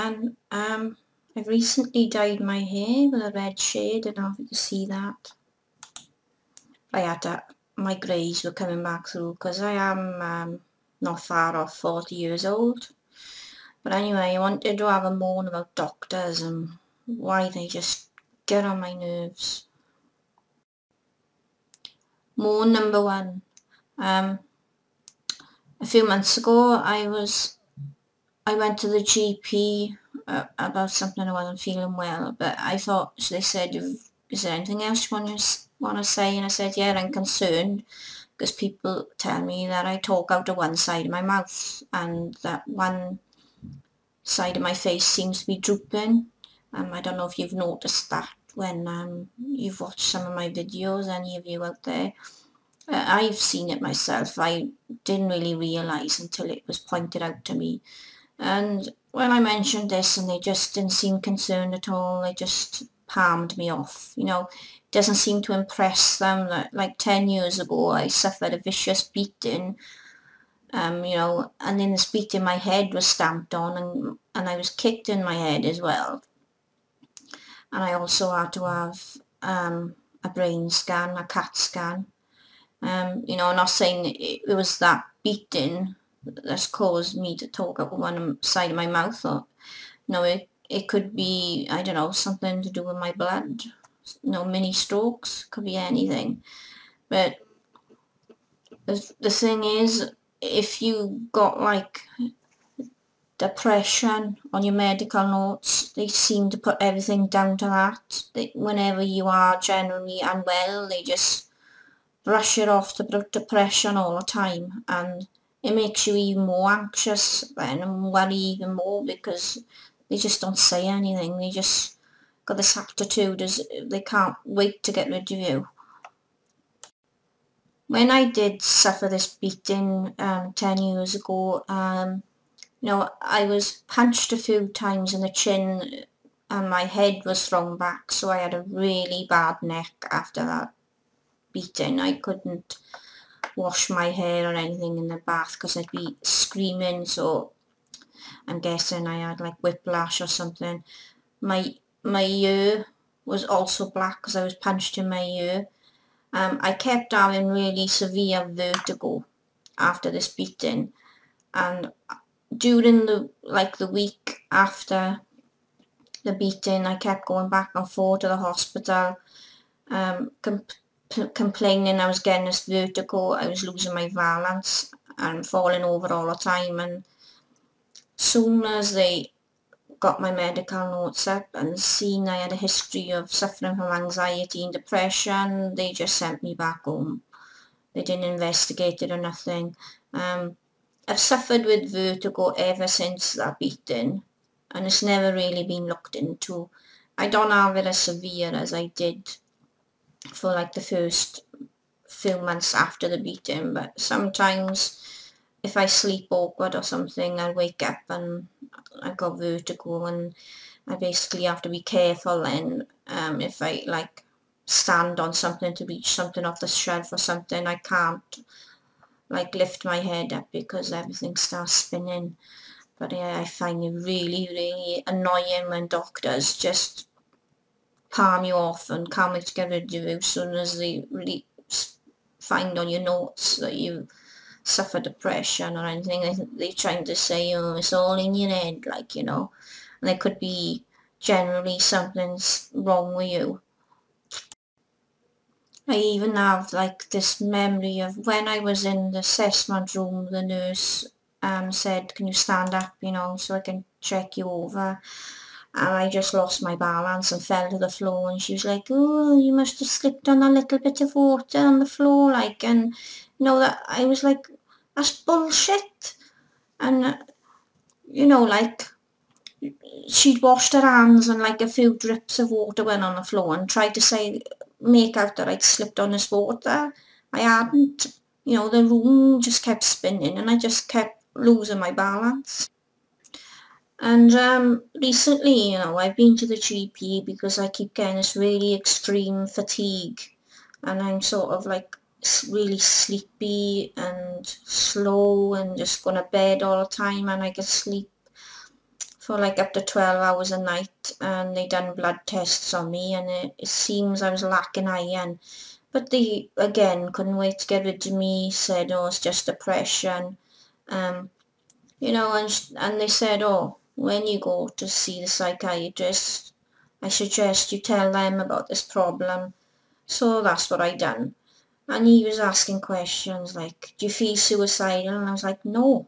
everyone. I've recently dyed my hair with a red shade. I don't know if you can see that. My greys were coming back through because I am not far off 40 years old. But anyway, I wanted to have a moan about doctors and why they just get on my nerves. Moan number one. A few months ago I went to the GP about something. I wasn't feeling well, but I thought, they said, is there anything else you want to say? And I said, yeah, I'm concerned because people tell me that I talk out of one side of my mouth and that one side of my face seems to be drooping. I don't know if you've noticed that when you've watched some of my videos, any of you out there. I've seen it myself. I didn't really realise until it was pointed out to me. And when I mentioned this, and they just didn't seem concerned at all, they just palmed me off. You know, it doesn't seem to impress them that, like 10 years ago, I suffered a vicious beating, you know, and in this beating my head was stamped on, and I was kicked in my head as well. And I also had to have a brain scan, a CAT scan. You know, I'm not saying it was that beating that's caused me to talk out one side of my mouth, or no, it could be, I don't know, something to do with my blood, no, mini strokes, could be anything. But the thing is, if you got like depression on your medical notes, they seem to put everything down to that. Whenever you are generally unwell, they just brush it off about depression all the time, and it makes you even more anxious then and worry even more because they just don't say anything. They just got this attitude as they can't wait to get rid of you. When I did suffer this beating 10 years ago, you know, I was punched a few times in the chin and my head was thrown back, so I had a really bad neck after that beating. I couldn't wash my hair or anything in the bath because I'd be screaming, so I'm guessing I had like whiplash or something. My ear was also black because I was punched in my ear. I kept having really severe vertigo after this beating, and during the week after the beating I kept going back and forth to the hospital, complaining I was getting this vertigo, I was losing my balance and falling over all the time. And soon as they got my medical notes up and seen I had a history of suffering from anxiety and depression, they just sent me back home. They didn't investigate it or nothing. I've suffered with vertigo ever since that beating, and it's never really been looked into. I don't have it as severe as I did for like the first few months after the beating, but sometimes if I sleep awkward or something, I'll wake up and I got vertigo, and I basically have to be careful then. If I like stand on something to reach something off the shelf or something, I can't like lift my head up because everything starts spinning. But yeah, I find it really, really annoying when doctors just palm you off and can't wait to get rid of you as soon as they really find on your notes that you suffer depression or anything. They're trying to say, oh, it's all in your head, like, you know, and there could be generally something's wrong with you. I even have like this memory of when I was in the assessment room, the nurse said, can you stand up, you know, so I can check you over. And I just lost my balance and fell to the floor, and she was like, oh, you must have slipped on a little bit of water on the floor, like. And you know, that I was like, that's bullshit. And you know, like, she'd washed her hands and like a few drips of water went on the floor and tried to make out that I'd slipped on this water. I hadn't. You know, the room just kept spinning and I just kept losing my balance. And recently, you know, I've been to the GP because I keep getting this really extreme fatigue, and I'm sort of like really sleepy and slow and just going to bed all the time, and I can sleep for like up to 12 hours a night, and they done blood tests on me, and it seems I was lacking iron. But they, again, couldn't wait to get rid of me, said, oh, it's just depression. You know, and they said, oh, when you go to see the psychiatrist, I suggest you tell them about this problem. So that's what I done. And he was asking questions like, do you feel suicidal? And I was like, no.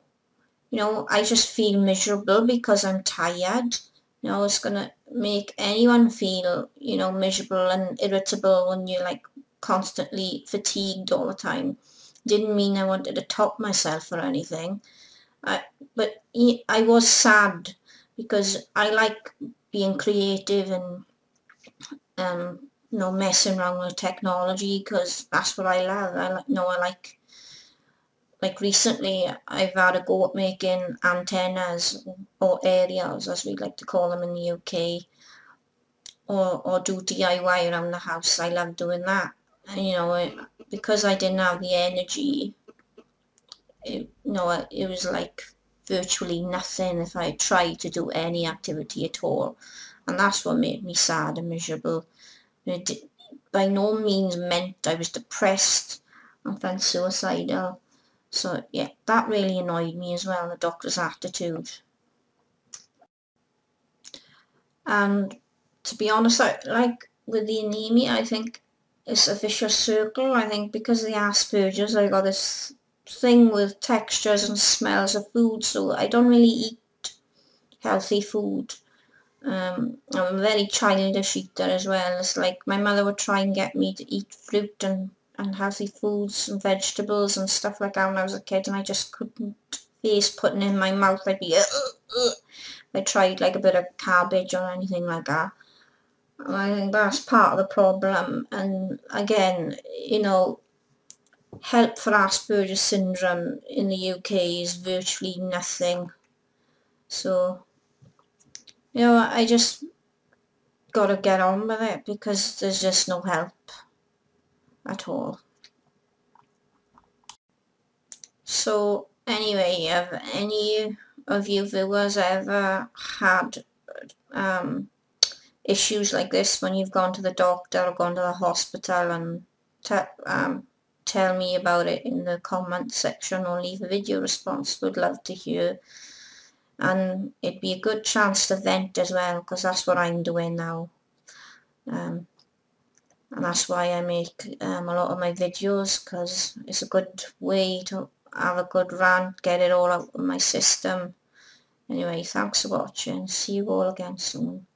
You know, I just feel miserable because I'm tired. You know, it's going to make anyone feel, you know, miserable and irritable when you're like constantly fatigued all the time. Didn't mean I wanted to top myself or anything. But I was sad because I like being creative and you know, messing around with technology because that's what I love. I like recently I've had a go at making antennas or aerials, as we like to call them in the UK, or do DIY around the house. I love doing that. And, you know, because I didn't have the energy, it was like virtually nothing if I tried to do any activity at all. And that's what made me sad and miserable. It by no means meant I was depressed and felt suicidal. So yeah, that really annoyed me as well, the doctor's attitude. And to be honest, like with the anemia, I think it's a vicious circle. I think because of the Asperger's, I got this thing with textures and smells of food, so I don't really eat healthy food. I'm a very childish eater as well. It's like my mother would try and get me to eat fruit and healthy foods and vegetables and stuff like that when I was a kid, and I just couldn't face putting in my mouth. I'd be, I tried like a bit of cabbage or anything like that. And I think that's part of the problem. And again, you know, help for Asperger's syndrome in the UK is virtually nothing. So, you know, I just got to get on with it because there's just no help at all. So anyway, have any of you viewers ever had issues like this when you've gone to the doctor or gone to the hospital? And tell me about it in the comment section or leave a video response. Would love to hear. And it'd be a good chance to vent as well, because that's what I'm doing now. And that's why I make a lot of my videos, because it's a good way to have a good rant, get it all out of my system. Anyway, thanks for watching. See you all again soon.